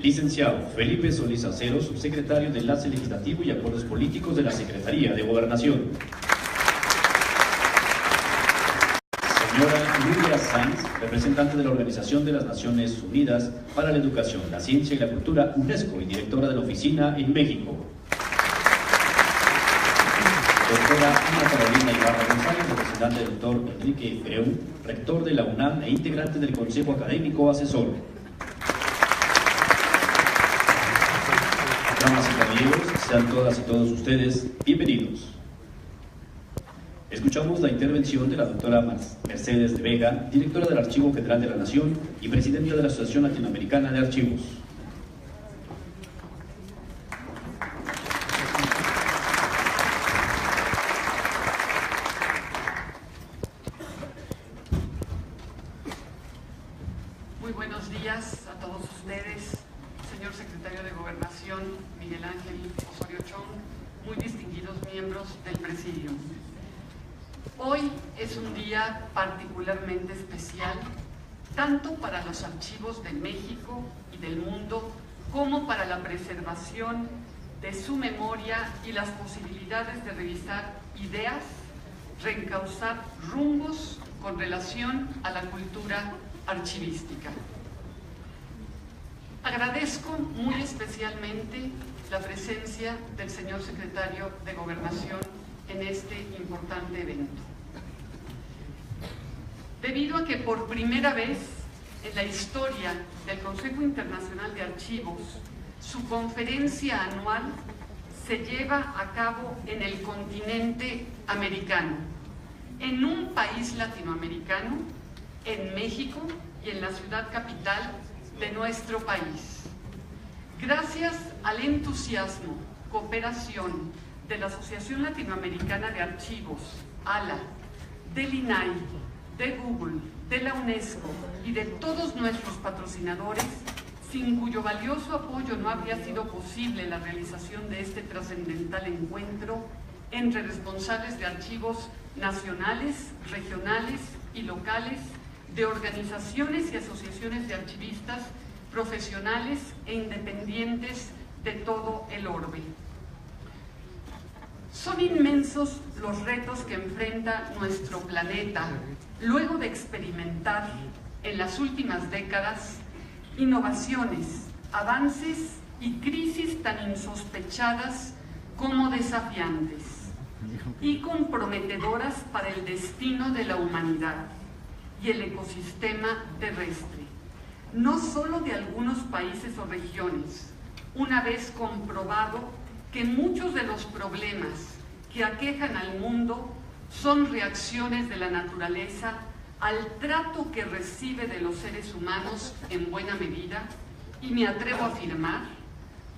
Licenciado Felipe Solís Acero, subsecretario de Enlace Legislativo y Acuerdos Políticos de la Secretaría de Gobernación. Señora Lidia Sanz, representante de la Organización de las Naciones Unidas para la Educación, la Ciencia y la Cultura, UNESCO, y directora de la oficina en México. Doctora Ana Carolina Ibarra González, representante del doctor Enrique Freún, rector de la UNAM e integrante del Consejo Académico Asesor. Damas y caballeros, sean todas y todos ustedes bienvenidos. Escuchamos la intervención de la doctora Mercedes de Vega, directora del Archivo General de la Nación y presidenta de la Asociación Latinoamericana de Archivos. Muy buenos días a todos ustedes, señor secretario de Gobernación, Miguel Ángel Osorio Chong, muy distinguidos miembros del Presidium. Hoy es un día particularmente especial, tanto para los archivos de México y del mundo, como para la preservación de su memoria y las posibilidades de revisar ideas, reencauzar rumbos con relación a la cultura archivística. Agradezco muy especialmente la presencia del señor secretario de Gobernación en este importante evento. Debido a que por primera vez en la historia del Consejo Internacional de Archivos, su conferencia anual se lleva a cabo en el continente americano, en un país latinoamericano, en México y en la ciudad capital de nuestro país. Gracias al entusiasmo, cooperación de la Asociación Latinoamericana de Archivos, ALA, del INAI, de Google, de la UNESCO y de todos nuestros patrocinadores, sin cuyo valioso apoyo no habría sido posible la realización de este trascendental encuentro entre responsables de archivos nacionales, regionales y locales, de organizaciones y asociaciones de archivistas profesionales e independientes de todo el orbe. Son inmensos los retos que enfrenta nuestro planeta luego de experimentar en las últimas décadas innovaciones, avances y crisis tan insospechadas como desafiantes y comprometedoras para el destino de la humanidad y el ecosistema terrestre, no solo de algunos países o regiones, una vez comprobado que muchos de los problemas que aquejan al mundo son reacciones de la naturaleza al trato que recibe de los seres humanos en buena medida, y me atrevo a afirmar,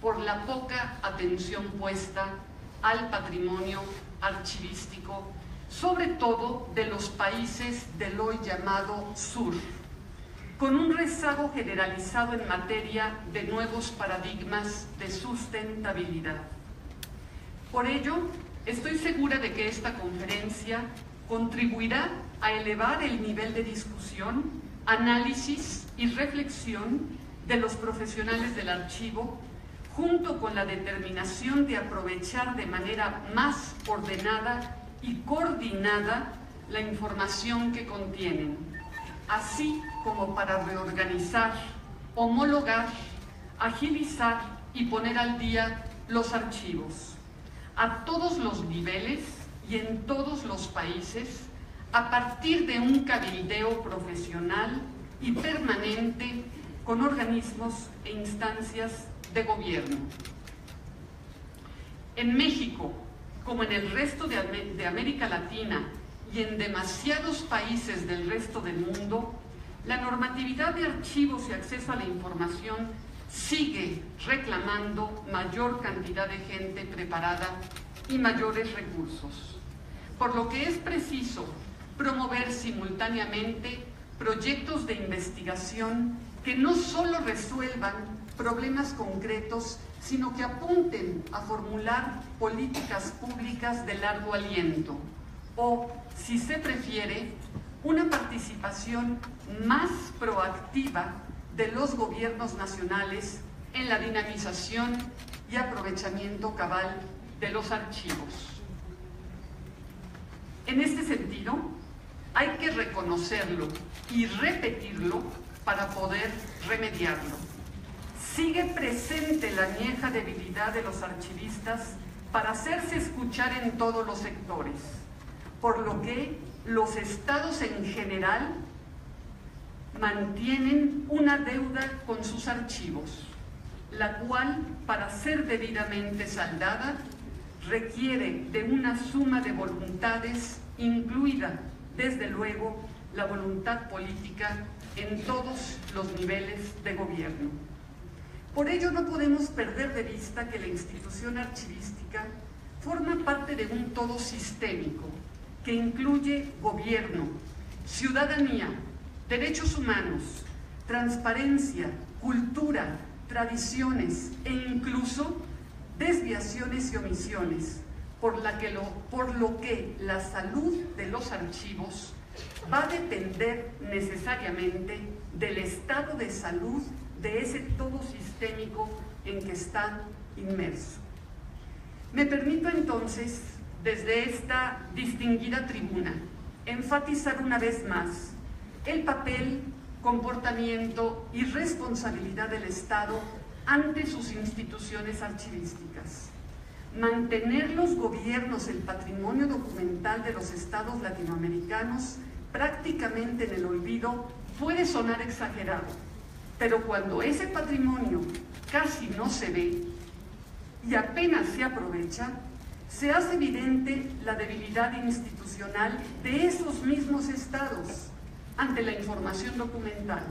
por la poca atención puesta al patrimonio archivístico, sobre todo de los países del hoy llamado sur, con un rezago generalizado en materia de nuevos paradigmas de sustentabilidad. Por ello, estoy segura de que esta conferencia contribuirá a elevar el nivel de discusión, análisis y reflexión de los profesionales del archivo, junto con la determinación de aprovechar de manera más ordenada y coordinada la información que contienen, así como para reorganizar, homologar, agilizar y poner al día los archivos, a todos los niveles y en todos los países, a partir de un cabildeo profesional y permanente con organismos e instancias de gobierno. En México, como en el resto de América Latina y en demasiados países del resto del mundo, la normatividad de archivos y acceso a la información sigue reclamando mayor cantidad de gente preparada y mayores recursos, por lo que es preciso promover simultáneamente proyectos de investigación que no solo resuelvan problemas concretos, sino que apunten a formular políticas públicas de largo aliento, o, si se prefiere, una participación más proactiva de los gobiernos nacionales en la dinamización y aprovechamiento cabal de los archivos. En este sentido, hay que reconocerlo y repetirlo para poder remediarlo. Sigue presente la añeja debilidad de los archivistas para hacerse escuchar en todos los sectores, por lo que los estados en general mantienen una deuda con sus archivos, la cual, para ser debidamente saldada, requiere de una suma de voluntades, incluida, desde luego, la voluntad política en todos los niveles de gobierno. Por ello no podemos perder de vista que la institución archivística forma parte de un todo sistémico que incluye gobierno, ciudadanía, derechos humanos, transparencia, cultura, tradiciones e incluso desviaciones y omisiones, por lo que la salud de los archivos va a depender necesariamente del estado de salud de ese todo sistémico en que está inmerso. Me permito entonces, desde esta distinguida tribuna, enfatizar una vez más el papel, comportamiento y responsabilidad del Estado ante sus instituciones archivísticas. Mantener los gobiernos el patrimonio documental de los estados latinoamericanos prácticamente en el olvido puede sonar exagerado, pero cuando ese patrimonio casi no se ve y apenas se aprovecha, se hace evidente la debilidad institucional de esos mismos estados ante la información documental,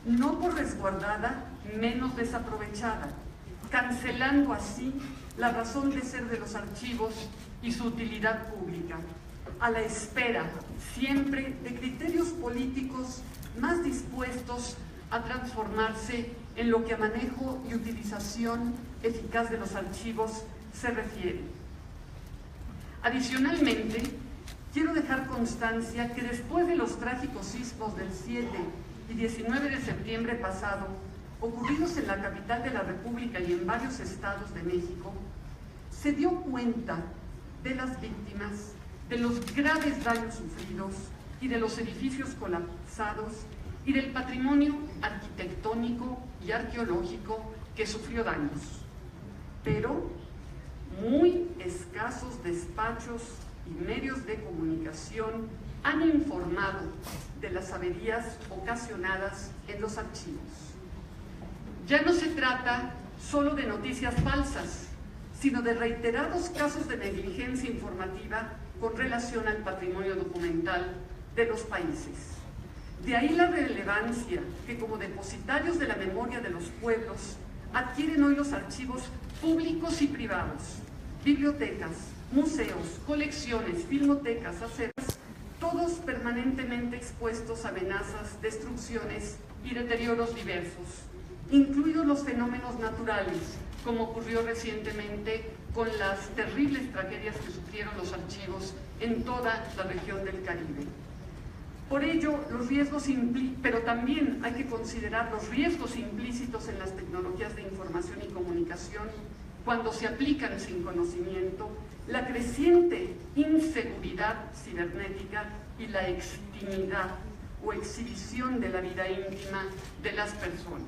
no por resguardada, menos desaprovechada, cancelando así la razón de ser de los archivos y su utilidad pública, a la espera siempre de criterios políticos más dispuestos a transformarse en lo que a manejo y utilización eficaz de los archivos se refiere. Adicionalmente, quiero dejar constancia que después de los trágicos sismos del 7 y 19 de septiembre pasado, ocurridos en la capital de la República y en varios estados de México, se dio cuenta de las víctimas, de los graves daños sufridos y de los edificios colapsados y del patrimonio arquitectónico y arqueológico que sufrió daños. Pero muy escasos despachos y medios de comunicación han informado de las averías ocasionadas en los archivos. Ya no se trata solo de noticias falsas, sino de reiterados casos de negligencia informativa con relación al patrimonio documental de los países. De ahí la relevancia que como depositarios de la memoria de los pueblos adquieren hoy los archivos públicos y privados, bibliotecas, museos, colecciones, filmotecas, acervos, todos permanentemente expuestos a amenazas, destrucciones y deterioros diversos, incluidos los fenómenos naturales, como ocurrió recientemente con las terribles tragedias que sufrieron los archivos en toda la región del Caribe. Por ello, pero también hay que considerar los riesgos implícitos en las tecnologías de información y comunicación cuando se aplican sin conocimiento, la creciente inseguridad cibernética y la extimidad o exhibición de la vida íntima de las personas.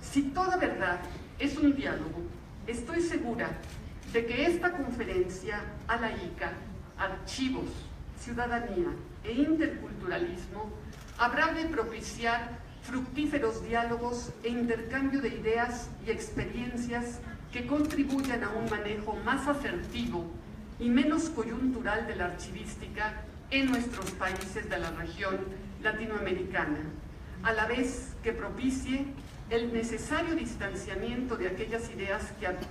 Si toda verdad es un diálogo, estoy segura de que esta conferencia a la ICA, Archivos, Ciudadanía e Interculturalismo, habrá de propiciar fructíferos diálogos e intercambio de ideas y experiencias que contribuyan a un manejo más asertivo y menos coyuntural de la archivística en nuestros países de la región latinoamericana, a la vez que propicie el necesario distanciamiento de aquellas ideas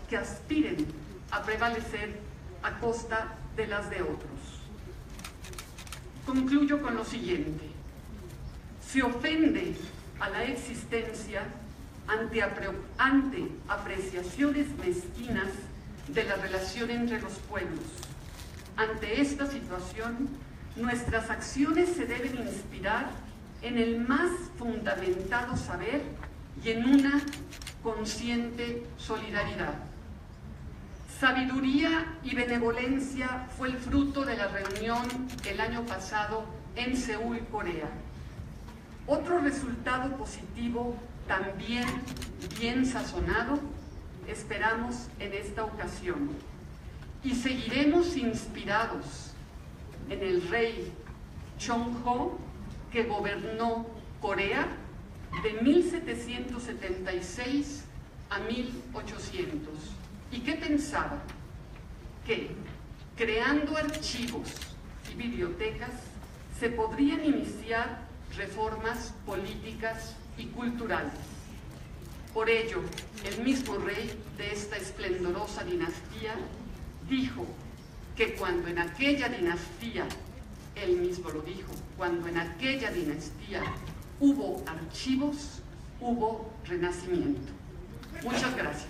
que aspiren a prevalecer a costa de las de otros. Concluyo con lo siguiente. Se ofende a la existencia ante apreciaciones mezquinas de la relación entre los pueblos. Ante esta situación, nuestras acciones se deben inspirar en el más fundamentado saber y en una consciente solidaridad. Sabiduría y benevolencia fue el fruto de la reunión el año pasado en Seúl, Corea. Otro resultado positivo, también bien sazonado, esperamos en esta ocasión. Y seguiremos inspirados en el rey Chong-ho, que gobernó Corea de 1776 a 1800. ¿Y qué pensaba? Que creando archivos y bibliotecas se podrían iniciar reformas políticas y culturales. Por ello, el mismo rey de esta esplendorosa dinastía dijo que cuando en aquella dinastía, él mismo lo dijo, cuando en aquella dinastía hubo archivos, hubo renacimiento. Muchas gracias.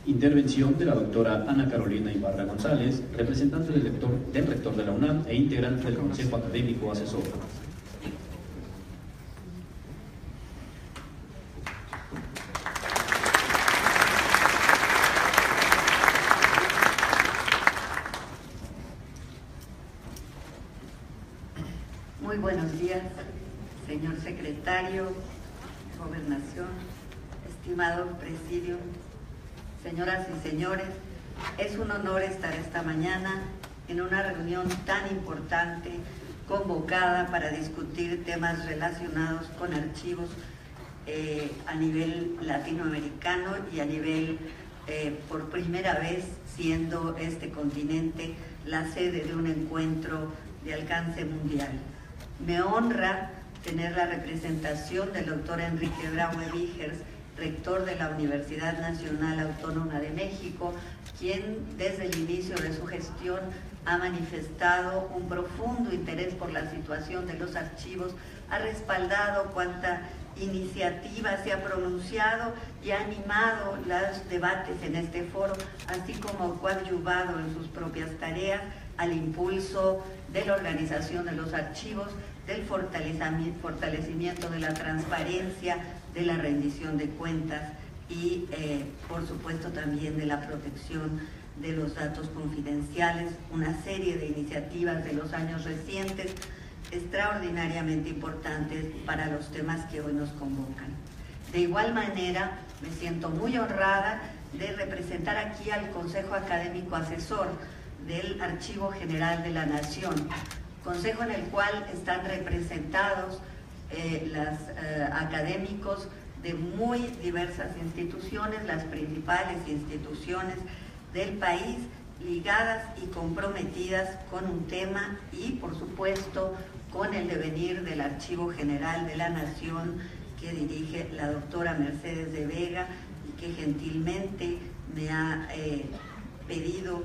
Intervención de la doctora Ana Carolina Ibarra González, representante del rector de la UNAM e integrante del Consejo Académico Asesor. Muy buenos días, señor secretario, Gobernación, estimado presidio, señoras y señores. Es un honor estar esta mañana en una reunión tan importante convocada para discutir temas relacionados con archivos a nivel latinoamericano y a nivel, por primera vez, siendo este continente la sede de un encuentro de alcance mundial. Me honra tener la representación del doctor Enrique Graue Vigers, rector de la Universidad Nacional Autónoma de México, quien desde el inicio de su gestión ha manifestado un profundo interés por la situación de los archivos, ha respaldado cuanta iniciativa se ha pronunciado y ha animado los debates en este foro, así como coadyuvado en sus propias tareas al impulso de la organización de los archivos, del fortalecimiento de la transparencia, de la rendición de cuentas y, por supuesto, también de la protección de los datos confidenciales, una serie de iniciativas de los años recientes extraordinariamente importantes para los temas que hoy nos convocan. De igual manera, me siento muy honrada de representar aquí al Consejo Académico Asesor del Archivo General de la Nación, consejo en el cual están representados académicos de muy diversas instituciones, las principales instituciones del país, ligadas y comprometidas con un tema y, por supuesto, con el devenir del Archivo General de la Nación que dirige la doctora Mercedes de Vega y que gentilmente me ha pedido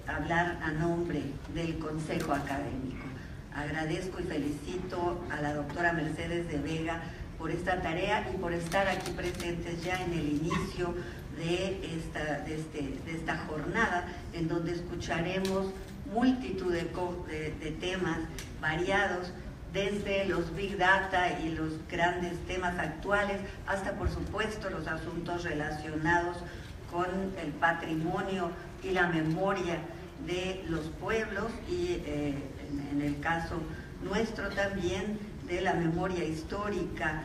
hablar a nombre del Consejo Académico. Agradezco y felicito a la doctora Mercedes de Vega por esta tarea y por estar aquí presentes ya en el inicio de esta jornada, en donde escucharemos multitud de temas variados, desde los Big Data y los grandes temas actuales, hasta por supuesto los asuntos relacionados con el patrimonio y la memoria de los pueblos y en el caso nuestro también de la memoria histórica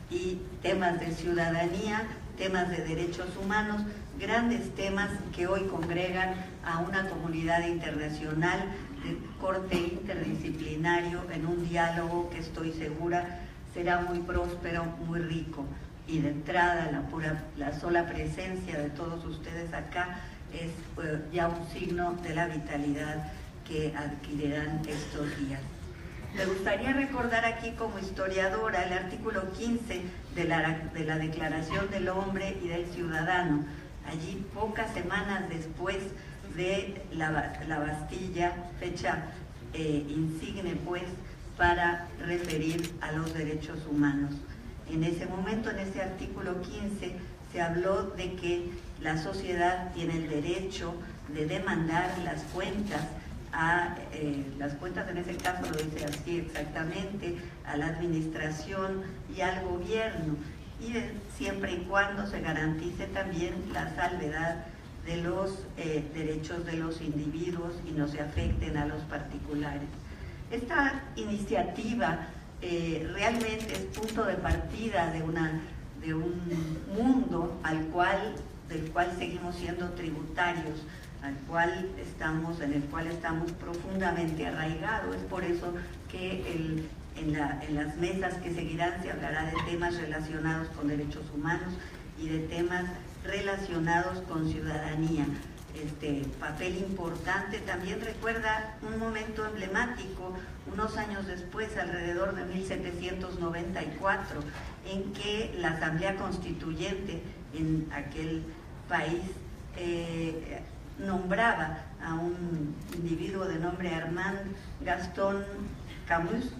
y temas de ciudadanía, temas de derechos humanos, grandes temas que hoy congregan a una comunidad internacional de corte interdisciplinario en un diálogo que estoy segura será muy próspero, muy rico. Y de entrada la sola presencia de todos ustedes acá es ya un signo de la vitalidad que adquirirán estos días. Me gustaría recordar aquí como historiadora el artículo 15 de la Declaración del Hombre y del Ciudadano. Allí, pocas semanas después de la Bastilla, fecha insigne pues para referir a los derechos humanos. En ese momento, en ese artículo 15, se habló de que la sociedad tiene el derecho de demandar las cuentas las cuentas en ese caso lo dice así exactamente, a la administración y al gobierno, y siempre y cuando se garantice también la salvedad de los derechos de los individuos y no se afecten a los particulares. Esta iniciativa realmente es punto de partida de un mundo del cual seguimos siendo tributarios, en el cual estamos profundamente arraigados. Es por eso que en las mesas que seguirán se hablará de temas relacionados con derechos humanos y de temas relacionados con ciudadanía. Este papel importante también recuerda un momento emblemático, unos años después, alrededor de 1794, en que la Asamblea Constituyente en aquel país nombraba a un individuo de nombre Armand Gaston Camus,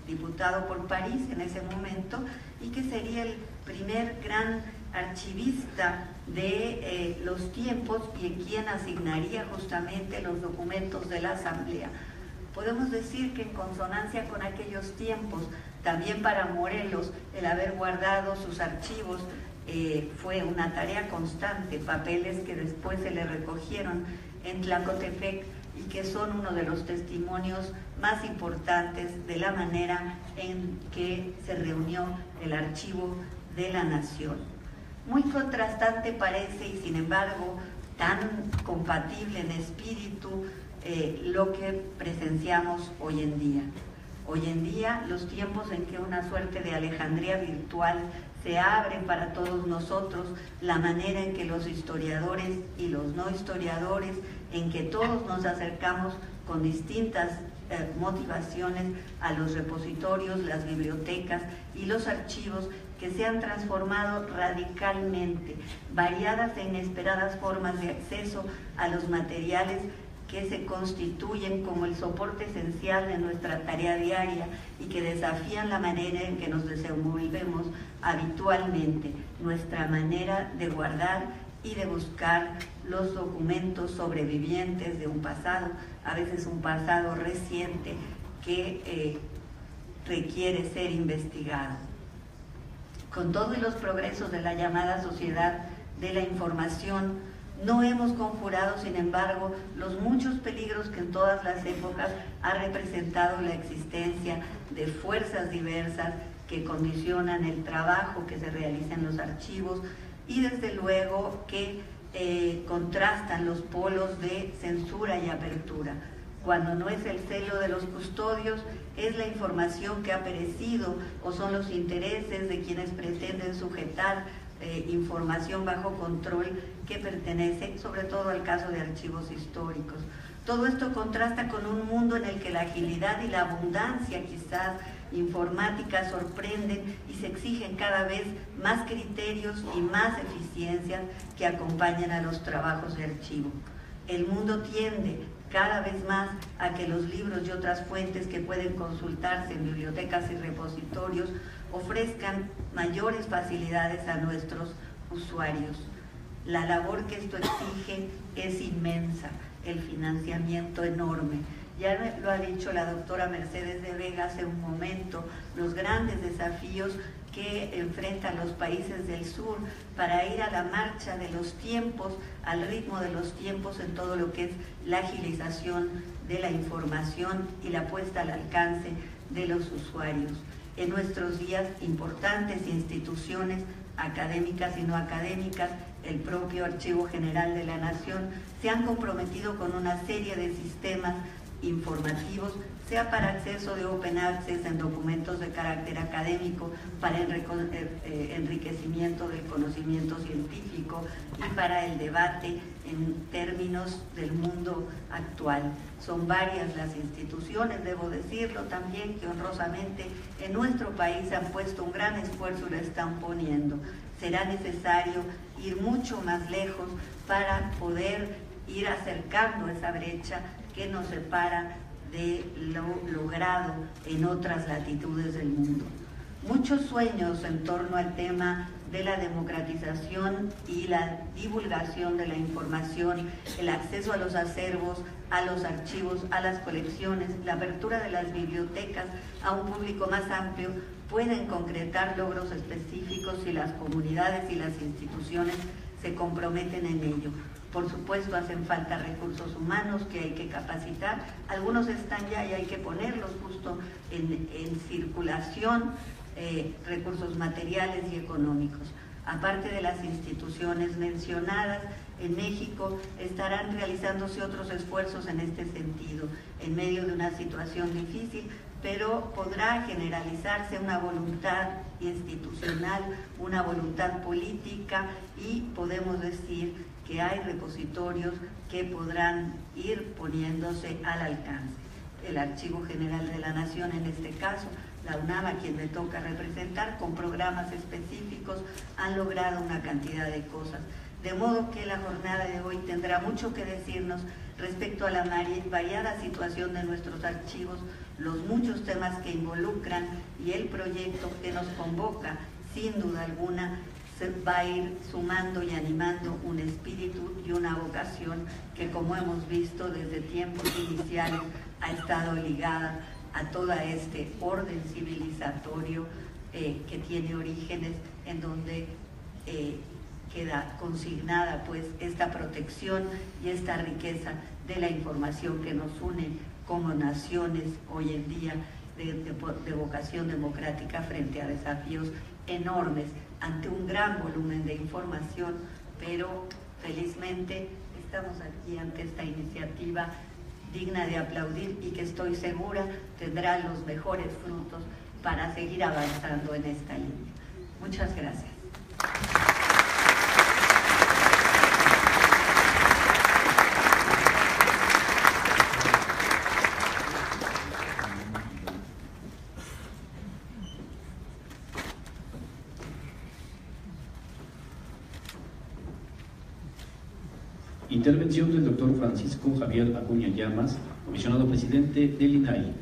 diputado por París en ese momento, y que sería el primer gran archivista de los tiempos y quien asignaría justamente los documentos de la Asamblea. Podemos decir que en consonancia con aquellos tiempos, también para Morelos, el haber guardado sus archivos fue una tarea constante, papeles que después se le recogieron en Tlacotepec y que son uno de los testimonios más importantes de la manera en que se reunió el archivo de la nación. Muy contrastante parece y sin embargo tan compatible en espíritu lo que presenciamos hoy en día. Hoy en día, los tiempos en que una suerte de Alejandría virtual se abre para todos nosotros, la manera en que los historiadores y los no historiadores, en que todos nos acercamos con distintas motivaciones a los repositorios, las bibliotecas y los archivos, que se han transformado radicalmente, variadas e inesperadas formas de acceso a los materiales que se constituyen como el soporte esencial de nuestra tarea diaria y que desafían la manera en que nos desenvolvemos habitualmente, nuestra manera de guardar y de buscar los documentos sobrevivientes de un pasado, a veces un pasado reciente que requiere ser investigado. Con todos los progresos de la llamada sociedad de la información, no hemos conjurado, sin embargo, los muchos peligros que en todas las épocas ha representado la existencia de fuerzas diversas que condicionan el trabajo que se realiza en los archivos y desde luego que contrastan los polos de censura y apertura. Cuando no es el celo de los custodios, es la información que ha perecido o son los intereses de quienes pretenden sujetar información bajo control que pertenece sobre todo al caso de archivos históricos. Todo esto contrasta con un mundo en el que la agilidad y la abundancia quizás informática sorprenden y se exigen cada vez más criterios y más eficiencias que acompañan a los trabajos de archivo. El mundo tiende cada vez más a que los libros y otras fuentes que pueden consultarse en bibliotecas y repositorios ofrezcan mayores facilidades a nuestros usuarios. La labor que esto exige es inmensa, el financiamiento enorme. Ya lo ha dicho la doctora Mercedes de Vega hace un momento, los grandes desafíos que enfrentan los países del sur para ir a la marcha de los tiempos, al ritmo de los tiempos en todo lo que es la agilización de la información y la puesta al alcance de los usuarios. En nuestros días, importantes instituciones académicas y no académicas, el propio Archivo General de la Nación, se han comprometido con una serie de sistemas informativos, sea para acceso de Open Access en documentos de carácter académico, para enriquecimiento del conocimiento científico y para el debate en términos del mundo actual. Son varias las instituciones, debo decirlo también, que honrosamente en nuestro país han puesto un gran esfuerzo y lo están poniendo. Será necesario ir mucho más lejos para poder ir acercando esa brecha que nos separa de lo logrado en otras latitudes del mundo. Muchos sueños en torno al tema de la democratización y la divulgación de la información, el acceso a los acervos, a los archivos, a las colecciones, la apertura de las bibliotecas a un público más amplio, pueden concretar logros específicos si las comunidades y las instituciones se comprometen en ello. Por supuesto, hacen falta recursos humanos que hay que capacitar. Algunos están ya y hay que ponerlos justo en circulación, recursos materiales y económicos. Aparte de las instituciones mencionadas, en México estarán realizándose otros esfuerzos en este sentido, en medio de una situación difícil, pero podrá generalizarse una voluntad institucional, una voluntad política, y podemos decir que hay repositorios que podrán ir poniéndose al alcance. El Archivo General de la Nación, en este caso, la UNAM, a quien me toca representar, con programas específicos, han logrado una cantidad de cosas. De modo que la jornada de hoy tendrá mucho que decirnos respecto a la variada situación de nuestros archivos, los muchos temas que involucran y el proyecto que nos convoca, sin duda alguna, va a ir sumando y animando un espíritu y una vocación que, como hemos visto desde tiempos iniciales, ha estado ligada a todo este orden civilizatorio que tiene orígenes en donde queda consignada pues esta protección y esta riqueza de la información que nos une como naciones hoy en día de vocación democrática frente a desafíos enormes ante un gran volumen de información, pero felizmente estamos aquí ante esta iniciativa digna de aplaudir y que estoy segura tendrá los mejores frutos para seguir avanzando en esta línea. Muchas gracias. Intervención del doctor Francisco Javier Acuña Llamas, comisionado presidente del INAI.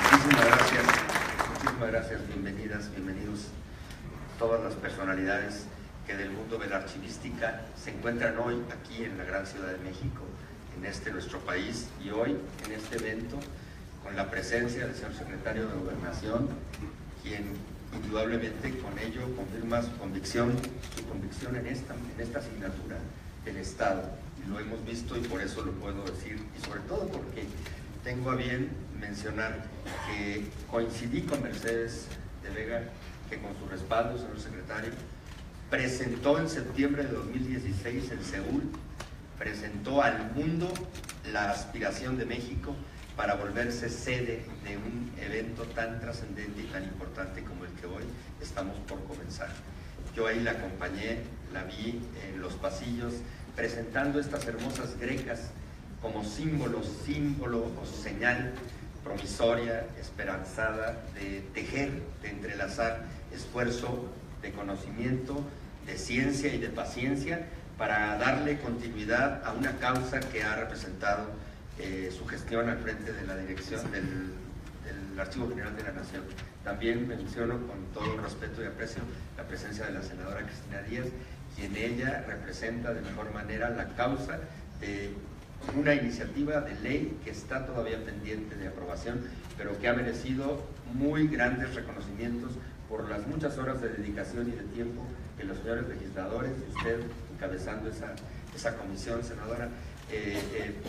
Muchísimas gracias, bienvenidos todas las personalidades que del mundo de la archivística se encuentran hoy aquí en la gran Ciudad de México, en nuestro país, y hoy en este evento con la presencia del señor secretario de Gobernación, quien indudablemente con ello confirma su convicción en esta asignatura del Estado. Y lo hemos visto y por eso lo puedo decir, y sobre todo porque tengo a bien mencionar que coincidí con Mercedes de Vega, que con su respaldo, señor secretario, presentó en septiembre de 2016 en Seúl, presentó al mundo la aspiración de México para volverse sede de un evento tan trascendente y tan importante como el que hoy estamos por comenzar. Yo ahí la acompañé, la vi en los pasillos presentando estas hermosas grecas como símbolo o señal promisoria, esperanzada, de tejer, de entrelazar esfuerzo de conocimiento, de ciencia y de paciencia para darle continuidad a una causa que ha representado su gestión al frente de la dirección del Archivo General de la Nación. También menciono con todo respeto y aprecio la presencia de la senadora Cristina Díaz, quien ella representa de mejor manera la causa de una iniciativa de ley que está todavía pendiente de aprobación, pero que ha merecido muy grandes reconocimientos por las muchas horas de dedicación y de tiempo que los señores legisladores, usted encabezando esa comisión, senadora,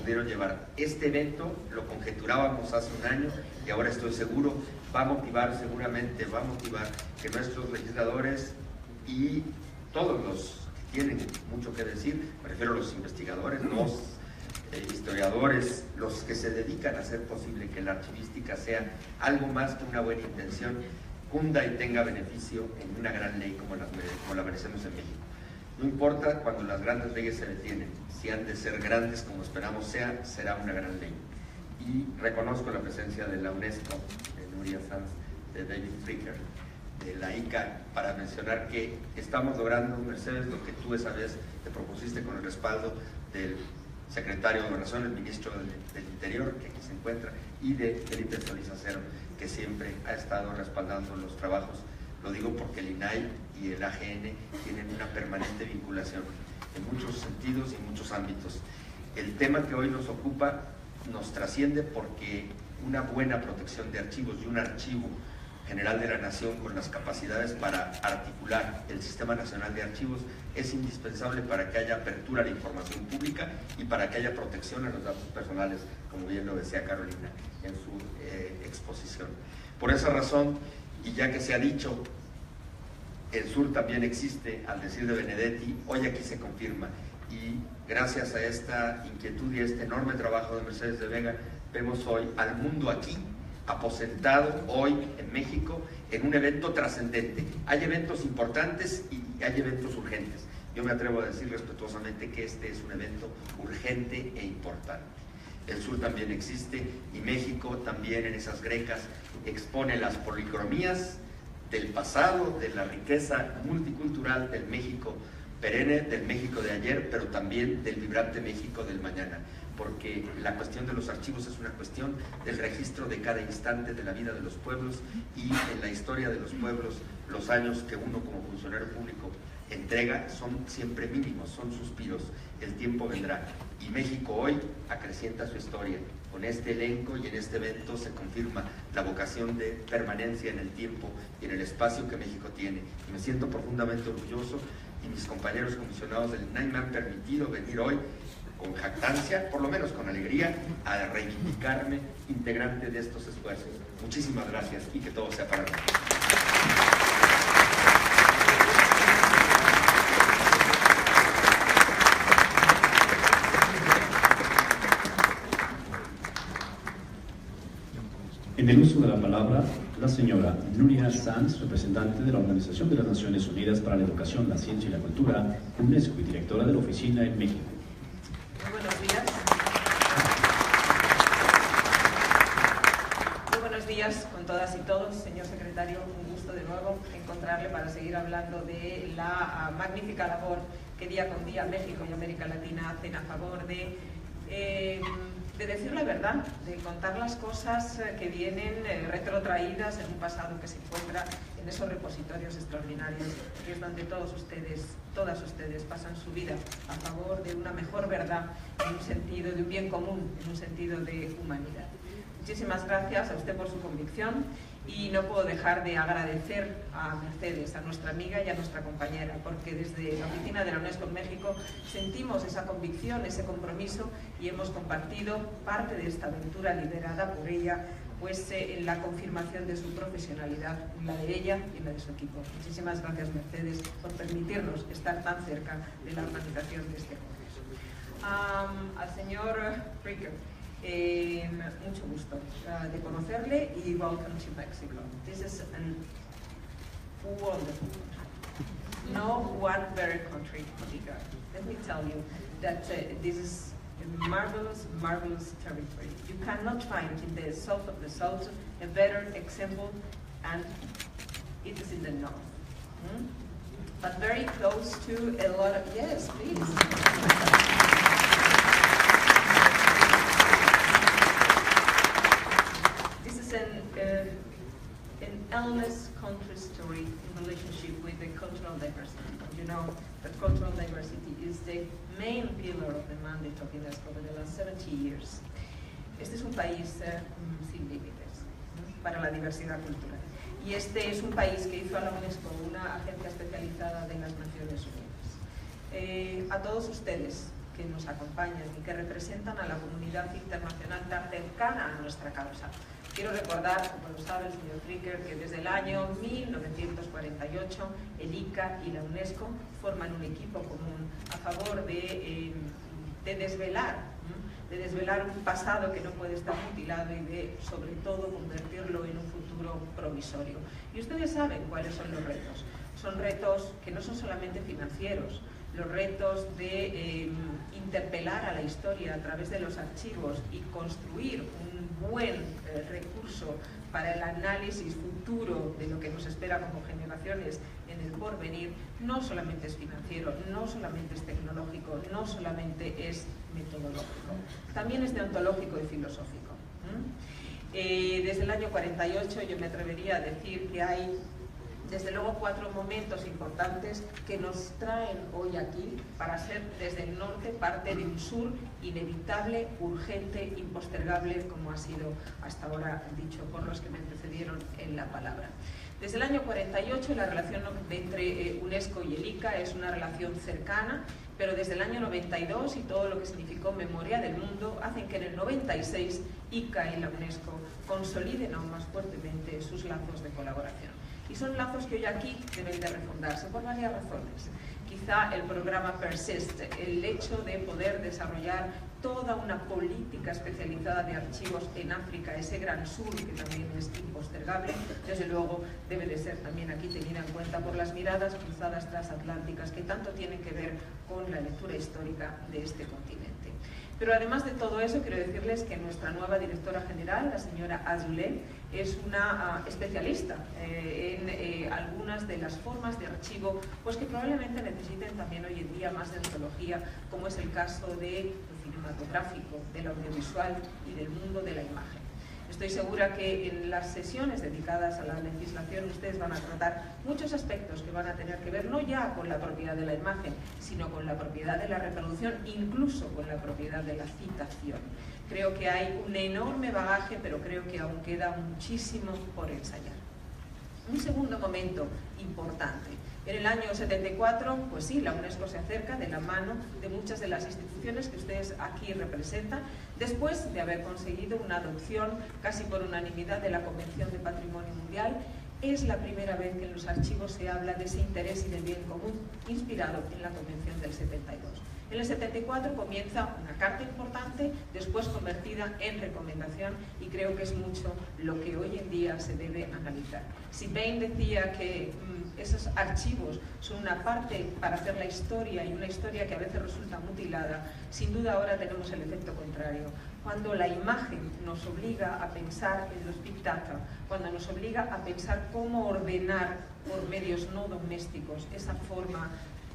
pudieron llevar. Este evento lo conjeturábamos hace un año y ahora estoy seguro va a motivar que nuestros legisladores y todos los que tienen mucho que decir, me refiero a los investigadores, los historiadores, los que se dedican a hacer posible que la archivística sea algo más que una buena intención, cunda y tenga beneficio en una gran ley como la merecemos en México. No importa cuando las grandes leyes se detienen, si han de ser grandes como esperamos será una gran ley. Y reconozco la presencia de la UNESCO, de Nuria Sanz, de David Fricker, de la ICA, para mencionar que estamos logrando, Mercedes, lo que tú esa vez te propusiste con el respaldo del secretario de Gobernación, el ministro del Interior, que aquí se encuentra, y de Felipe Solís Acero, que siempre ha estado respaldando los trabajos. Lo digo porque el INAI y el AGN tienen una permanente vinculación en muchos sentidos y en muchos ámbitos. El tema que hoy nos ocupa nos trasciende porque una buena protección de archivos y un archivo general de la Nación con las capacidades para articular el Sistema Nacional de Archivos es indispensable para que haya apertura a la información pública y para que haya protección a los datos personales, como bien lo decía Carolina en su exposición. Por esa razón, y ya que se ha dicho, el sur también existe, al decir de Benedetti, hoy aquí se confirma, y gracias a esta inquietud y a este enorme trabajo de Mercedes de Vega, vemos hoy al mundo aquí, aposentado hoy en México en un evento trascendente. Hay eventos importantes y hay eventos urgentes. Yo me atrevo a decir respetuosamente que este es un evento urgente e importante. El sur también existe y México también en esas grecas expone las policromías del pasado, de la riqueza multicultural del México perenne, del México de ayer, pero también del vibrante México del mañana, porque la cuestión de los archivos es una cuestión del registro de cada instante de la vida de los pueblos, y en la historia de los pueblos los años que uno como funcionario público entrega son siempre mínimos, son suspiros. El tiempo vendrá y México hoy acrecienta su historia. Con este elenco y en este evento se confirma la vocación de permanencia en el tiempo y en el espacio que México tiene, y me siento profundamente orgulloso, y mis compañeros comisionados del INAI me han permitido venir hoy con jactancia, por lo menos con alegría, a reivindicarme integrante de estos esfuerzos. Muchísimas gracias y que todo sea para nosotros. En el uso de la palabra, la señora Nuria Sanz, representante de la Organización de las Naciones Unidas para la Educación, la Ciencia y la Cultura, UNESCO, y directora de la oficina en México. Muy buenos días. Muy buenos días con todas y todos. Señor secretario, un gusto de nuevo encontrarle para seguir hablando de la magnífica labor que día con día México y América Latina hacen a favor de decir la verdad, de contar las cosas que vienen retrotraídas en un pasado que se encuentra en esos repositorios extraordinarios, que es donde todos ustedes, todas ustedes pasan su vida a favor de una mejor verdad, en un sentido de un bien común, en un sentido de humanidad. Muchísimas gracias a usted por su convicción, y no puedo dejar de agradecer a Mercedes, a nuestra amiga y a nuestra compañera, porque desde la oficina de la UNESCO en México sentimos esa convicción, ese compromiso, y hemos compartido parte de esta aventura liderada por ella, pues en la confirmación de su profesionalidad, la de ella y la de su equipo. Muchísimas gracias, Mercedes, por permitirnos estar tan cerca de la organización de este congreso. Al señor Fricker, mucho gusto de conocerle, y welcome to Mexico. This is a wonderful country. No one better country to be got. Let me tell you that this is a marvelous, marvelous territory. You cannot find in the south of the south a better example, and it is in the north. But very close to a lot of, yes, please. An endless country story in relationship with the cultural diversity. You know that cultural diversity is the main pillar of the mandate of UNESCO over the last 70 years. Este es un país sin límites para la diversidad cultural. Y este es un país que hizo a la UNESCO una agencia especializada de las Naciones Unidas. A todos ustedes que nos acompañan y que representan a la comunidad internacional tan cercana a nuestra causa, quiero recordar, como lo sabe el señor Fricker, que desde el año 1948 el ICA y la UNESCO forman un equipo común a favor de desvelar un pasado que no puede estar mutilado y de, sobre todo, convertirlo en un futuro provisorio. Y ustedes saben cuáles son los retos. Son retos que no son solamente financieros, los retos de interpelar a la historia a través de los archivos y construir un buen recurso para el análisis futuro de lo que nos espera como generaciones en el porvenir, no solamente es financiero, no solamente es tecnológico, no solamente es metodológico, también es deontológico y filosófico. Desde el año 48 yo me atrevería a decir que hay desde luego 4 momentos importantes que nos traen hoy aquí para ser desde el norte parte de un sur inevitable, urgente, impostergable, como ha sido hasta ahora dicho por los que me precedieron en la palabra. Desde el año 48 la relación entre UNESCO y el ICA es una relación cercana, pero desde el año 92 y todo lo que significó Memoria del Mundo hacen que en el 96 ICA y la UNESCO consoliden aún más fuertemente sus lazos de colaboración. Y son lazos que hoy aquí deben de refundarse por varias razones. Quizá el programa PERSIST, el hecho de poder desarrollar toda una política especializada de archivos en África, ese gran sur que también es impostergable, desde luego debe de ser también aquí tenida en cuenta por las miradas cruzadas transatlánticas que tanto tienen que ver con la lectura histórica de este continente. Pero además de todo eso, quiero decirles que nuestra nueva directora general, la señora Azoulay, es una especialista en algunas de las formas de archivo pues que probablemente necesiten también hoy en día más de ontología, como es el caso del cinematográfico, del audiovisual y del mundo de la imagen. Estoy segura que en las sesiones dedicadas a la legislación ustedes van a tratar muchos aspectos que van a tener que ver no ya con la propiedad de la imagen, sino con la propiedad de la reproducción, incluso con la propiedad de la citación. Creo que hay un enorme bagaje, pero creo que aún queda muchísimo por ensayar. Un segundo momento importante. En el año 74, pues sí, la UNESCO se acerca de la mano de muchas de las instituciones que ustedes aquí representan, después de haber conseguido una adopción casi por unanimidad de la Convención de Patrimonio Mundial. Es la primera vez que en los archivos se habla de ese interés y del bien común inspirado en la Convención del 72. En el 74 comienza una carta importante, después convertida en recomendación, y creo que es mucho lo que hoy en día se debe analizar. Si Bain decía que esos archivos son una parte para hacer la historia, y una historia que a veces resulta mutilada, sin duda ahora tenemos el efecto contrario. Cuando la imagen nos obliga a pensar en los Big Data, cuando nos obliga a pensar cómo ordenar por medios no domésticos esa forma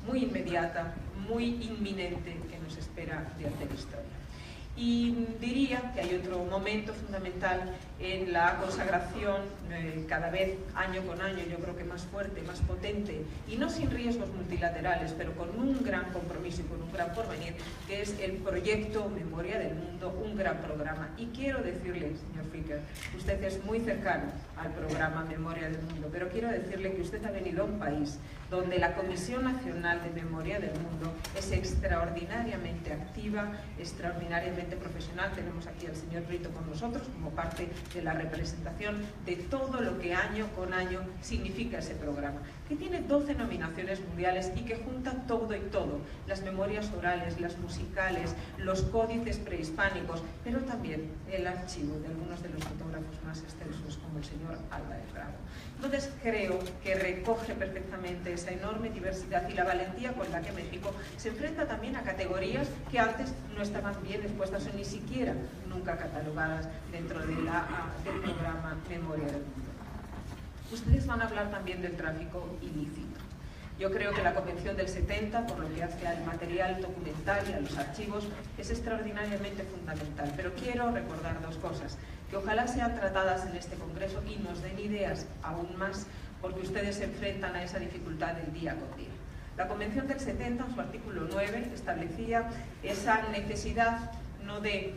muy inmediata, muy inminente que nos espera de hacer historia. Y diría que hay otro momento fundamental en la consagración, cada vez año con año, yo creo que más fuerte, más potente, y no sin riesgos multilaterales, pero con un gran compromiso y con un gran porvenir, que es el proyecto Memoria del Mundo, un gran programa. Y quiero decirle, señor Fricker, usted es muy cercano al programa Memoria del Mundo, pero quiero decirle que usted ha venido a un país donde la Comisión Nacional de Memoria del Mundo es extraordinariamente activa, extraordinariamente profesional. Tenemos aquí al señor Brito con nosotros como parte de la representación de todo lo que año con año significa ese programa, que tiene 12 nominaciones mundiales y que junta todo y todo, las memorias orales, las musicales, los códices prehispánicos, pero también el archivo de algunos de los fotógrafos más extensos como el señor Álvarez Bravo. Entonces creo que recoge perfectamente esa enorme diversidad y la valentía con la que México se enfrenta también a categorías que antes no estaban bien expuestas o ni siquiera nunca catalogadas dentro de del programa Memoria del Mundo. Ustedes van a hablar también del tráfico ilícito. Yo creo que la Convención del 70, por lo que hace al material documental y a los archivos, es extraordinariamente fundamental. Pero quiero recordar dos cosas, que ojalá sean tratadas en este Congreso y nos den ideas aún más, porque ustedes se enfrentan a esa dificultad del día con día. La Convención del 70, en su artículo 9, establecía esa necesidad no de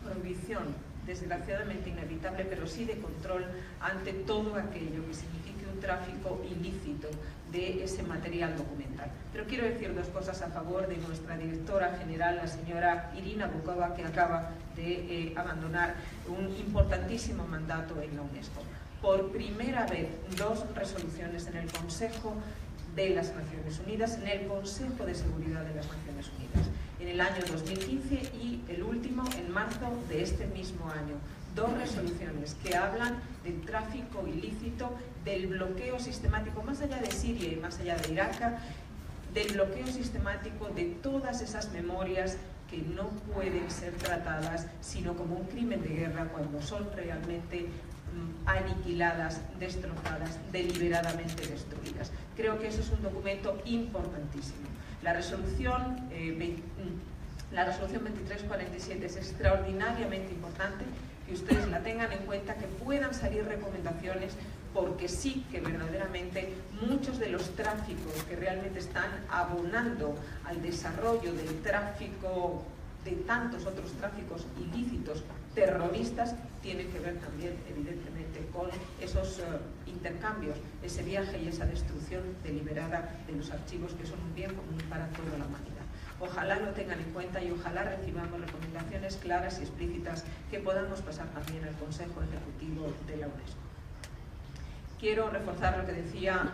prohibición, desgraciadamente inevitable, pero sí de control ante todo aquello que signifique un tráfico ilícito de ese material documental. Pero quiero decir dos cosas a favor de nuestra directora general, la señora Irina Bokova, que acaba de abandonar un importantísimo mandato en la UNESCO. Por primera vez, 2 resoluciones en el Consejo de las Naciones Unidas, en el Consejo de Seguridad de las Naciones Unidas, en el año 2015 y el último en marzo de este mismo año. 2 resoluciones que hablan del tráfico ilícito, del bloqueo sistemático, más allá de Siria y más allá de Irak, del bloqueo sistemático de todas esas memorias que no pueden ser tratadas sino como un crimen de guerra cuando son realmente aniquiladas, destrozadas, deliberadamente destruidas. Creo que eso es un documento importantísimo. La resolución 2347 es extraordinariamente importante que ustedes la tengan en cuenta, que puedan salir recomendaciones, porque sí que verdaderamente muchos de los tráficos que realmente están abonando al desarrollo del tráfico, de tantos otros tráficos ilícitos terroristas, tienen que ver también evidentemente con esos intercambios, ese viaje y esa destrucción deliberada de los archivos, que son un bien común para toda la humanidad. Ojalá lo tengan en cuenta y ojalá recibamos recomendaciones claras y explícitas que podamos pasar también al Consejo Ejecutivo de la UNESCO. Quiero reforzar lo que decía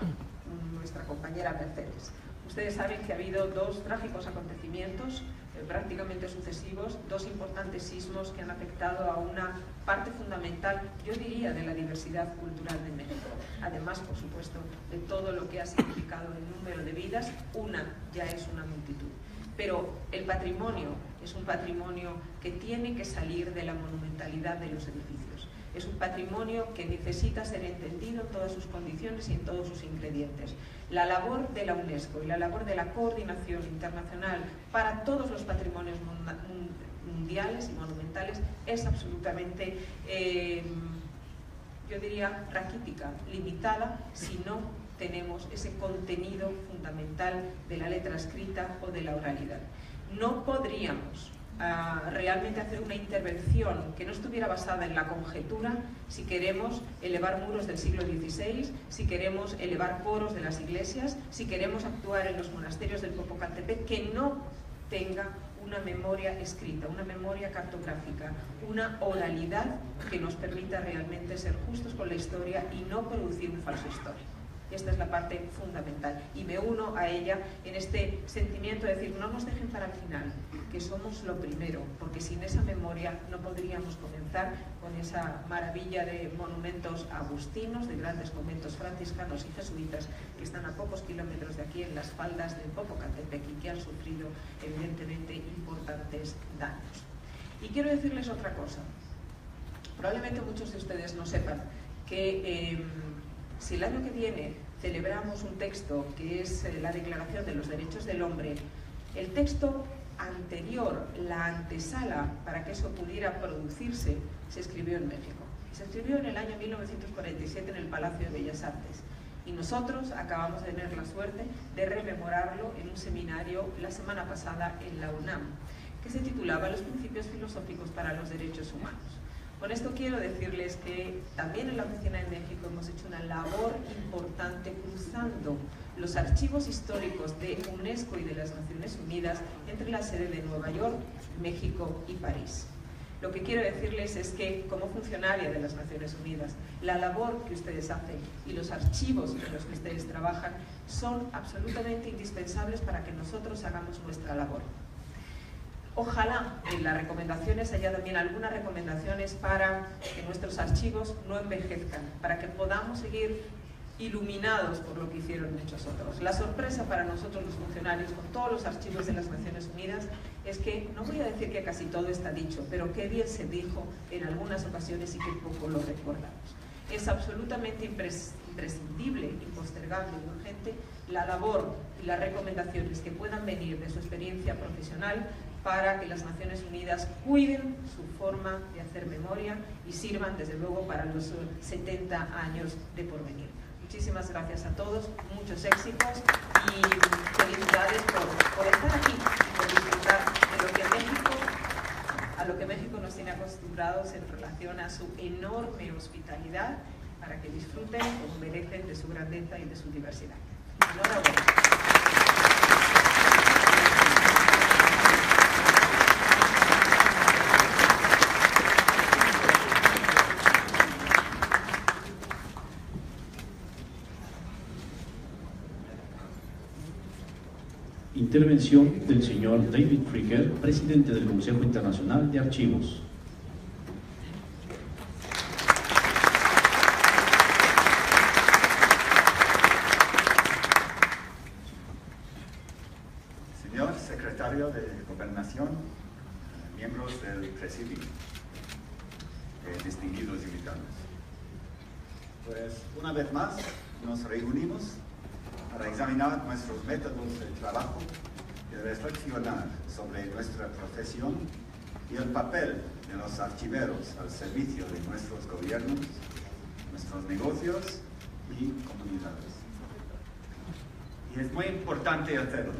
nuestra compañera Mercedes. Ustedes saben que ha habido dos trágicos acontecimientos prácticamente sucesivos, dos importantes sismos que han afectado a una parte fundamental, yo diría, de la diversidad cultural de México. Además, por supuesto, de todo lo que ha significado el número de vidas, ya es una multitud. Pero el patrimonio es un patrimonio que tiene que salir de la monumentalidad de los edificios. Es un patrimonio que necesita ser entendido en todas sus condiciones y en todos sus ingredientes. La labor de la UNESCO y la labor de la coordinación internacional para todos los patrimonios mundiales y monumentales es absolutamente, yo diría, raquítica, limitada, si no tenemos ese contenido fundamental de la letra escrita o de la oralidad. No podríamos realmente hacer una intervención que no estuviera basada en la conjetura si queremos elevar muros del siglo XVI, si queremos elevar coros de las iglesias, si queremos actuar en los monasterios del Popocatépetl, que no tenga una memoria escrita, una memoria cartográfica, una oralidad que nos permita realmente ser justos con la historia y no producir un falso histórico. Esta es la parte fundamental y me uno a ella en este sentimiento de decir, no nos dejen para el final, que somos lo primero, porque sin esa memoria no podríamos comenzar con esa maravilla de monumentos agustinos, de grandes conventos franciscanos y jesuitas que están a pocos kilómetros de aquí en las faldas del Popocatépetl y que han sufrido evidentemente importantes daños. Y quiero decirles otra cosa. Probablemente muchos de ustedes no sepan que si el año que viene celebramos un texto que es la Declaración de los Derechos del Hombre, el texto anterior, la antesala para que eso pudiera producirse, se escribió en México. Se escribió en el año 1947 en el Palacio de Bellas Artes. Y nosotros acabamos de tener la suerte de rememorarlo en un seminario la semana pasada en la UNAM, que se titulaba Los principios filosóficos para los derechos humanos. Con esto quiero decirles que también en la Oficina de México hemos hecho una labor importante cruzando los archivos históricos de UNESCO y de las Naciones Unidas entre la sede de Nueva York, México y París. Lo que quiero decirles es que, como funcionaria de las Naciones Unidas, la labor que ustedes hacen y los archivos en los que ustedes trabajan son absolutamente indispensables para que nosotros hagamos nuestra labor. Ojalá en las recomendaciones haya también algunas recomendaciones para que nuestros archivos no envejezcan, para que podamos seguir iluminados por lo que hicieron muchos otros. La sorpresa para nosotros los funcionarios con todos los archivos de las Naciones Unidas es que, no voy a decir que casi todo está dicho, pero qué bien se dijo en algunas ocasiones y que poco lo recordamos. Es absolutamente imprescindible, impostergable y urgente la labor y las recomendaciones que puedan venir de su experiencia profesional para que las Naciones Unidas cuiden su forma de hacer memoria y sirvan desde luego para los 70 años de porvenir. Muchísimas gracias a todos, muchos éxitos y felicidades por estar aquí y por disfrutar de lo que a lo que México nos tiene acostumbrados en relación a su enorme hospitalidad, para que disfruten como merecen de su grandeza y de su diversidad. Enhorabuena. Intervención del señor David Fricke, presidente del Consejo Internacional de Archivos. secretario de Gobernación, miembros del Presidium, distinguidos invitados. Pues una vez más nos reunimos para examinar nuestros métodos de trabajo y reflexionar sobre nuestra profesión y el papel de los archiveros al servicio de nuestros gobiernos, nuestros negocios y comunidades. Y es muy importante hacerlo,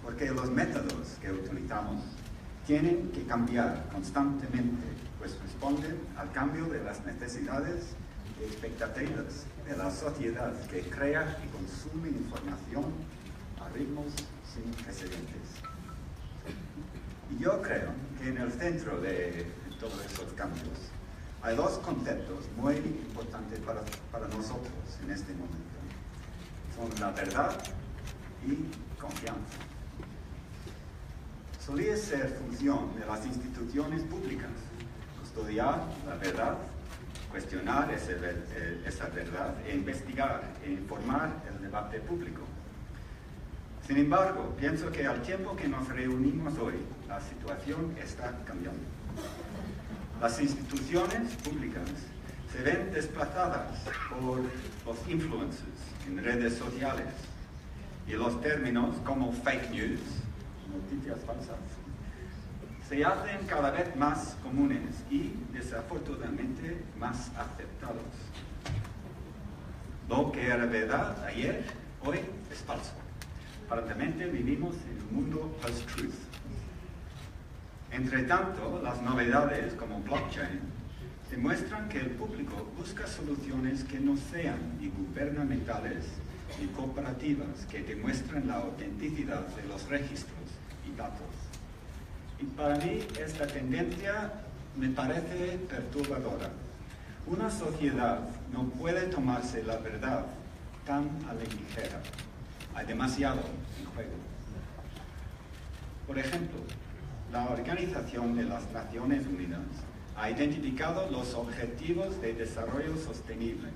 porque los métodos que utilizamos tienen que cambiar constantemente, pues responden al cambio de las necesidades y expectativas de la sociedad que crea y consume información a ritmos sin precedentes. Y yo creo que en el centro de todos esos cambios hay dos conceptos muy importantes para nosotros en este momento. Son la verdad y confianza. Solía ser función de las instituciones públicas custodiar la verdad, cuestionar esa verdad e investigar e informar el debate público. Sin embargo, pienso que al tiempo que nos reunimos hoy, la situación está cambiando. Las instituciones públicas se ven desplazadas por los influencers en redes sociales y los términos como fake news, noticias falsas, se hacen cada vez más comunes y desafortunadamente más aceptados. Lo que era verdad ayer, hoy es falso. Aparentemente vivimos en un mundo post-truth. Entre tanto, las novedades como blockchain demuestran que el público busca soluciones que no sean ni gubernamentales ni cooperativas, que demuestran la autenticidad de los registros y datos. Y para mí esta tendencia me parece perturbadora. Una sociedad no puede tomarse la verdad tan a la ligera. Hay demasiado en juego. Por ejemplo, la Organización de las Naciones Unidas ha identificado los Objetivos de Desarrollo Sostenible,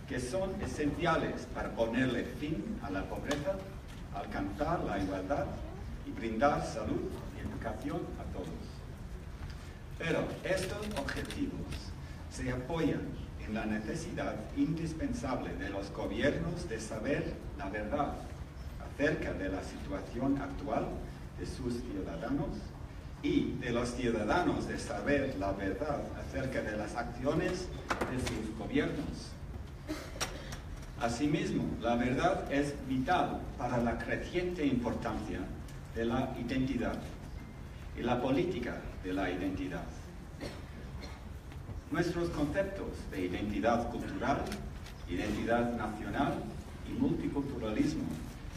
que son esenciales para ponerle fin a la pobreza, alcanzar la igualdad y brindar salud y educación a todos. Pero estos objetivos se apoyan en la necesidad indispensable de los gobiernos de saber la verdad acerca de la situación actual de sus ciudadanos y de los ciudadanos de saber la verdad acerca de las acciones de sus gobiernos. Asimismo, la verdad es vital para la creciente importancia de la identidad y la política de la identidad. Nuestros conceptos de identidad cultural, identidad nacional y multiculturalismo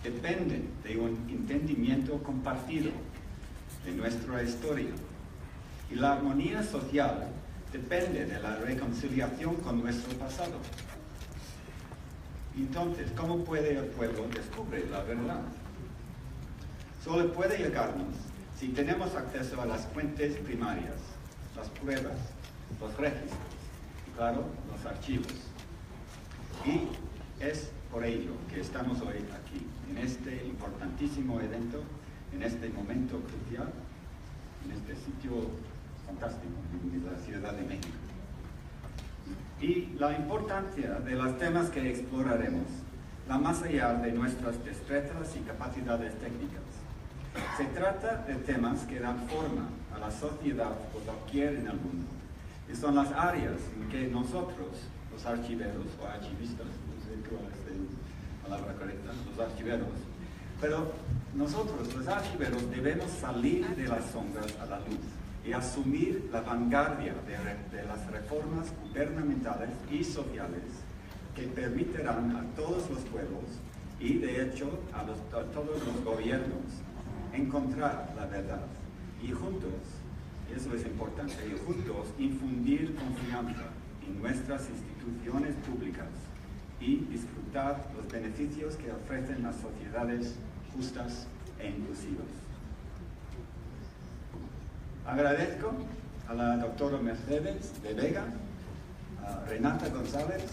dependen de un entendimiento compartido de nuestra historia, y la armonía social depende de la reconciliación con nuestro pasado. Entonces, ¿cómo puede el pueblo descubrir la verdad? Solo puede llegarnos si tenemos acceso a las fuentes primarias, las pruebas, los registros y, claro, los archivos. Y es por ello que estamos hoy aquí, en este importantísimo evento, en este momento crucial, en este sitio fantástico, en la Ciudad de México. Y la importancia de los temas que exploraremos va más allá de nuestras destrezas y capacidades técnicas. Se trata de temas que dan forma a la sociedad por doquier en el mundo. Y son las áreas en que nosotros, los archiveros o archivistas, no sé cuál es la palabra correcta, los archiveros, pero nosotros, los archiveros, debemos salir de las sombras a la luz y asumir la vanguardia de las reformas gubernamentales y sociales que permitirán a todos los pueblos y, de hecho, a todos los gobiernos encontrar la verdad y juntos, eso es importante, y juntos infundir confianza en nuestras instituciones públicas y disfrutar los beneficios que ofrecen las sociedades justas e inclusivas. Agradezco a la doctora Mercedes de Vega, a Renata González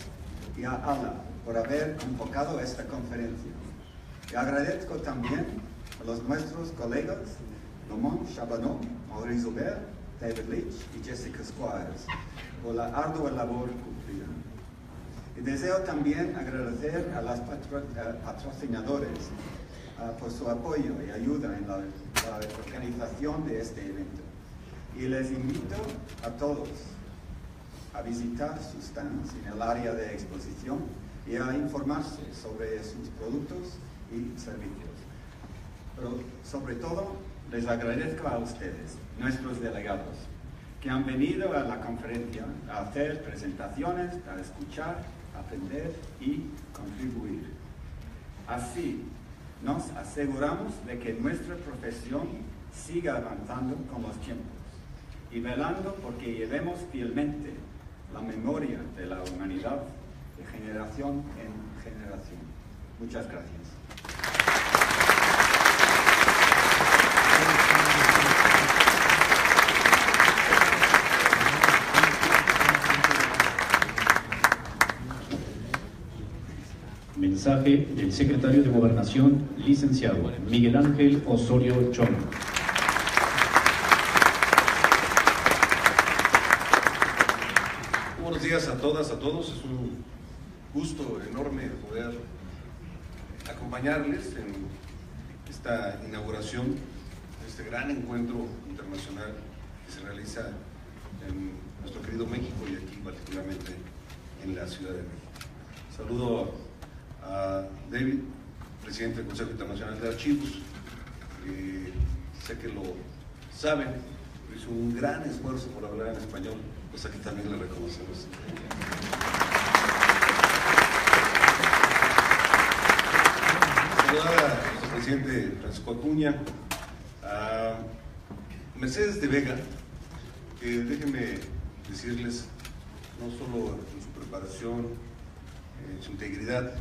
y a Ala por haber convocado esta conferencia. Y agradezco también a a los nuestros colegas Lamont Chabanot, Maurice Aubert, David Leach y Jessica Squires por la ardua labor cumplida. Y deseo también agradecer a los patrocinadores por su apoyo y ayuda en la organización de este evento. Y les invito a todos a visitar sus stands en el área de exposición y a informarse sobre sus productos y servicios. Pero sobre todo, les agradezco a ustedes, nuestros delegados, que han venido a la conferencia a hacer presentaciones, a escuchar, aprender y contribuir. Así, nos aseguramos de que nuestra profesión siga avanzando con los tiempos y velando porque llevemos fielmente la memoria de la humanidad de generación en generación. Muchas gracias. Mensaje del secretario de Gobernación, licenciado Miguel Ángel Osorio Chong. Buenos días a todas, a todos. Es un gusto enorme poder acompañarles en esta inauguración de este gran encuentro internacional que se realiza en nuestro querido México y aquí particularmente en la Ciudad de México. Saludo a David, presidente del Consejo Internacional de Archivos. Sé que lo saben, hizo un gran esfuerzo por hablar en español, cosa que también le reconocemos. Saludar a nuestro presidente Francisco Acuña, a Mercedes de Vega, que déjenme decirles, no solo en su preparación, en su integridad,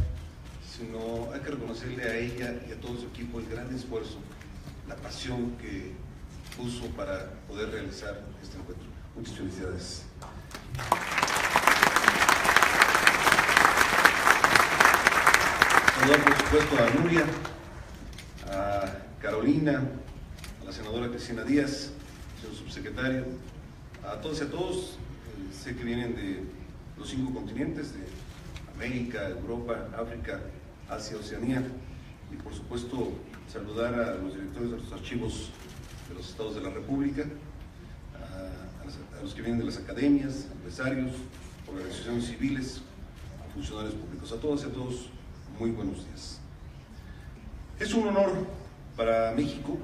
sino hay que reconocerle a ella y a todo su equipo el gran esfuerzo, la pasión que puso para poder realizar este encuentro. Muchas felicidades. Saludar por supuesto a Nuria, a Carolina, a la senadora Cristina Díaz, señor subsecretario, a todos y a todos. Sé que vienen de los 5 continentes, de América, Europa, África, Asia, Oceanía, y por supuesto saludar a los directores de los archivos de los estados de la República, a los que vienen de las academias, empresarios, organizaciones civiles, funcionarios públicos. A todas y a todos, muy buenos días. Es un honor para México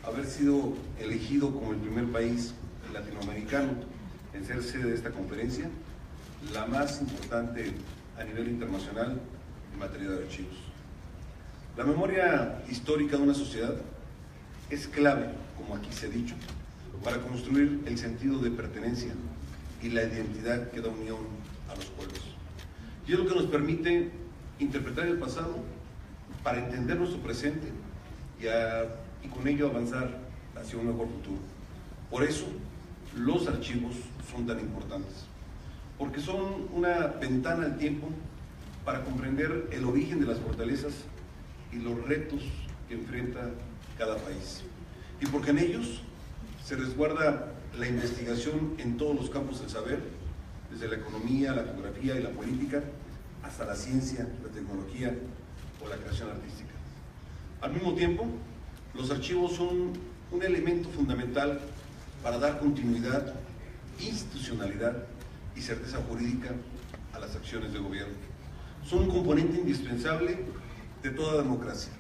haber sido elegido como el primer país latinoamericano en ser sede de esta conferencia, la más importante a nivel internacional en materia de archivos. La memoria histórica de una sociedad es clave, como aquí se ha dicho, para construir el sentido de pertenencia y la identidad que da unión a los pueblos. Y es lo que nos permite interpretar el pasado para entender nuestro presente y con ello avanzar hacia un mejor futuro. Por eso, los archivos son tan importantes, porque son una ventana al tiempo para comprender el origen de las fortalezas y los retos que enfrenta cada país. Y porque en ellos se resguarda la investigación en todos los campos del saber, desde la economía, la geografía y la política, hasta la ciencia, la tecnología o la creación artística. Al mismo tiempo, los archivos son un elemento fundamental para dar continuidad, institucionalidad y certeza jurídica a las acciones de gobierno. Son un componente indispensable de toda democracia,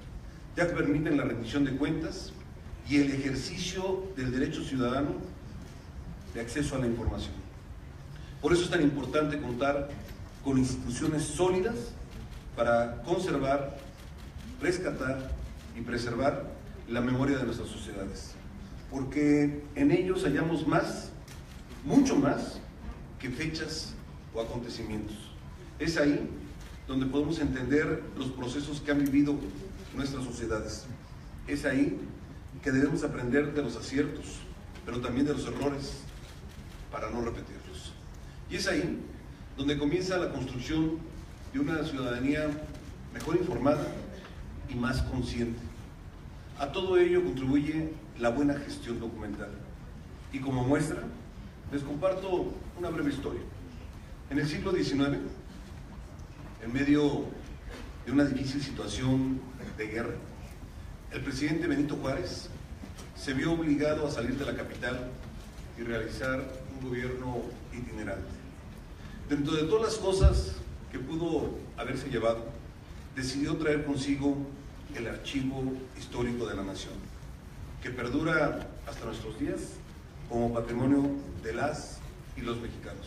ya que permiten la rendición de cuentas y el ejercicio del derecho ciudadano de acceso a la información. Por eso es tan importante contar con instituciones sólidas para conservar, rescatar y preservar la memoria de nuestras sociedades, porque en ellos hallamos más, mucho más, que fechas o acontecimientos. Es ahí donde podemos entender los procesos que han vivido nuestras sociedades. Es ahí que debemos aprender de los aciertos, pero también de los errores, para no repetirlos. Y es ahí donde comienza la construcción de una ciudadanía mejor informada y más consciente. A todo ello contribuye la buena gestión documental. Y como muestra, les comparto una breve historia. En el siglo XIX, en medio de una difícil situación de guerra, el presidente Benito Juárez se vio obligado a salir de la capital y realizar un gobierno itinerante. Dentro de todas las cosas que pudo haberse llevado, decidió traer consigo el archivo histórico de la nación, que perdura hasta nuestros días como patrimonio de las y los mexicanos.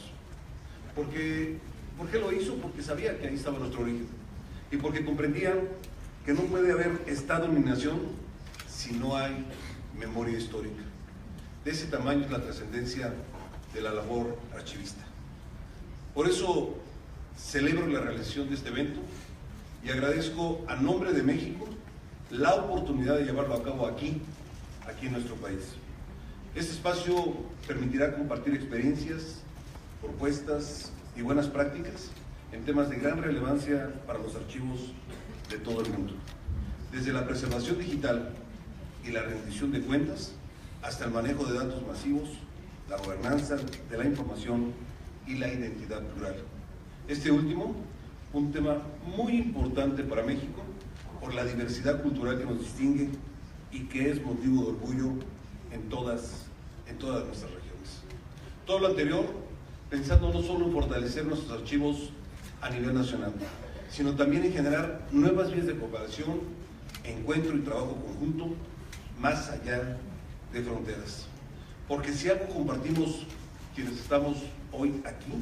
¿Por qué lo hizo? Porque sabía que ahí estaba nuestro origen y porque comprendía que no puede haber Estado ni nación si no hay memoria histórica. De ese tamaño es la trascendencia de la labor archivista. Por eso celebro la realización de este evento y agradezco a nombre de México la oportunidad de llevarlo a cabo aquí en nuestro país. Este espacio permitirá compartir experiencias, propuestas y buenas prácticas en temas de gran relevancia para los archivos de todo el mundo, desde la preservación digital y la rendición de cuentas hasta el manejo de datos masivos, la gobernanza de la información y la identidad plural. Este último, un tema muy importante para México por la diversidad cultural que nos distingue y que es motivo de orgullo en todas nuestras regiones. Todo lo anterior pensando no solo en fortalecer nuestros archivos a nivel nacional, sino también en generar nuevas vías de cooperación, encuentro y trabajo conjunto más allá de fronteras. Porque si algo compartimos quienes estamos hoy aquí,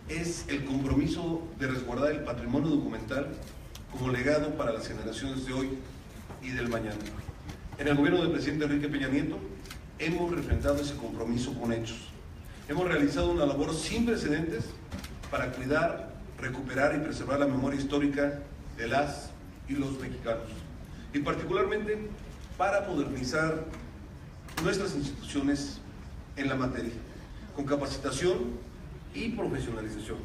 es el compromiso de resguardar el patrimonio documental como legado para las generaciones de hoy y del mañana. En el gobierno del presidente Enrique Peña Nieto hemos refrendado ese compromiso con hechos. Hemos realizado una labor sin precedentes para cuidar, recuperar y preservar la memoria histórica de las y los mexicanos, y particularmente para modernizar nuestras instituciones en la materia, con capacitación y profesionalización,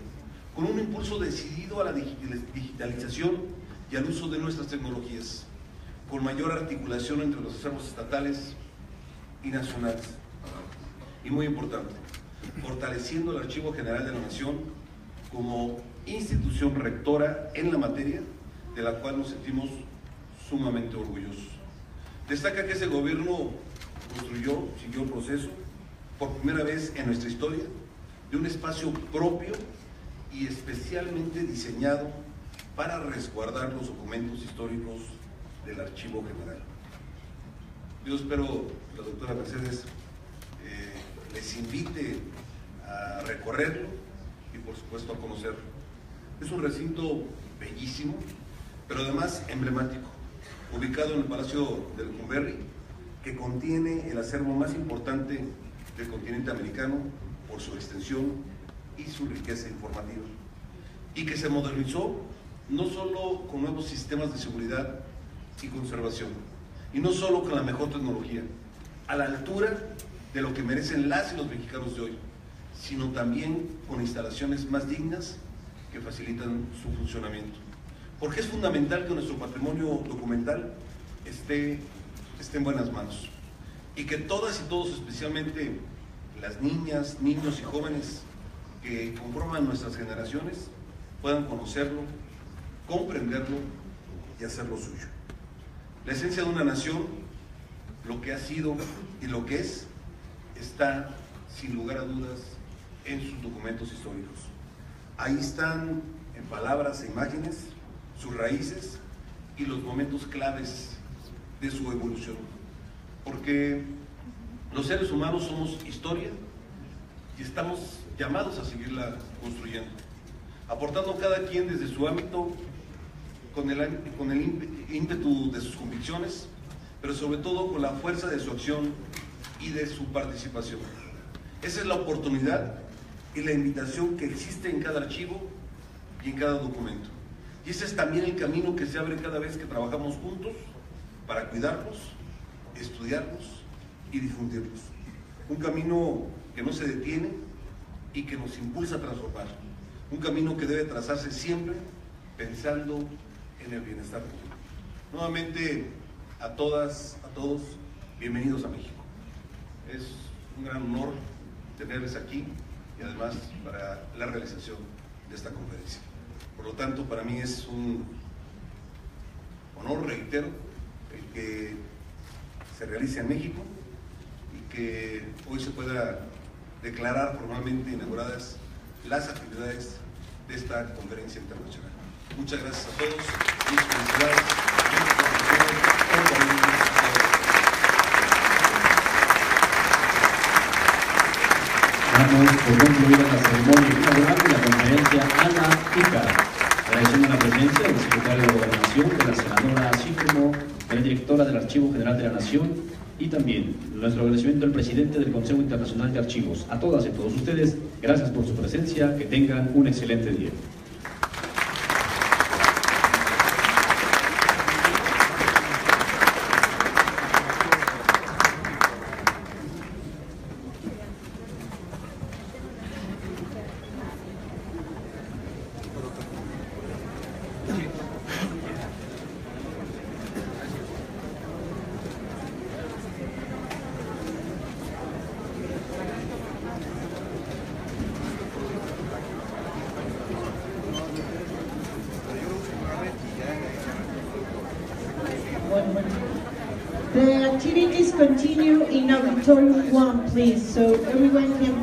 con un impulso decidido a la digitalización y al uso de nuestras tecnologías, con mayor articulación entre los acervos estatales y nacionales, y muy importante, fortaleciendo el Archivo General de la Nación como institución rectora en la materia, de la cual nos sentimos sumamente orgullosos. Destaca que ese gobierno siguió el proceso, por primera vez en nuestra historia, de un espacio propio y especialmente diseñado para resguardar los documentos históricos del Archivo General. Yo espero que la doctora Mercedes les invite a recorrerlo y por supuesto a conocerlo. Es un recinto bellísimo, pero además emblemático, ubicado en el Palacio de Lecumberri, que contiene el acervo más importante del continente americano por su extensión y su riqueza informativa, y que se modernizó no solo con nuevos sistemas de seguridad y conservación, y no solo con la mejor tecnología, a la altura de lo que merecen las y los mexicanos de hoy, sino también con instalaciones más dignas que facilitan su funcionamiento. Porque es fundamental que nuestro patrimonio documental esté en buenas manos y que todas y todos, especialmente las niñas, niños y jóvenes que conforman nuestras generaciones, puedan conocerlo, comprenderlo y hacerlo suyo. La esencia de una nación, lo que ha sido y lo que es, está sin lugar a dudas en sus documentos históricos. Ahí están, en palabras e imágenes, sus raíces y los momentos claves de su evolución. Porque los seres humanos somos historia y estamos llamados a seguirla construyendo, aportando cada quien desde su ámbito, con el ímpetu de sus convicciones, pero sobre todo con la fuerza de su acción y de su participación. Esa es la oportunidad y la invitación que existe en cada archivo y en cada documento. Y ese es también el camino que se abre cada vez que trabajamos juntos para cuidarlos, estudiarlos y difundirlos. Un camino que no se detiene y que nos impulsa a transformar. Un camino que debe trazarse siempre pensando en el bienestar común. Nuevamente a todas, a todos, bienvenidos a México. Es un gran honor tenerles aquí y además para la realización de esta conferencia. Por lo tanto, para mí es un honor, reitero, el que se realice en México y que hoy se pueda declarar formalmente inauguradas las actividades de esta conferencia internacional. Muchas gracias a todos, muchas felicidades, Damos por concluida la ceremonia inaugural de la conferencia Ana Ica. Agradecemos la presencia del secretario de Gobernación, de la senadora, así como de la directora del Archivo General de la Nación, y también nuestro agradecimiento al presidente del Consejo Internacional de Archivos. A todas y todos ustedes, gracias por su presencia, que tengan un excelente día. The activities continue in Auditorium 1, please, so everyone can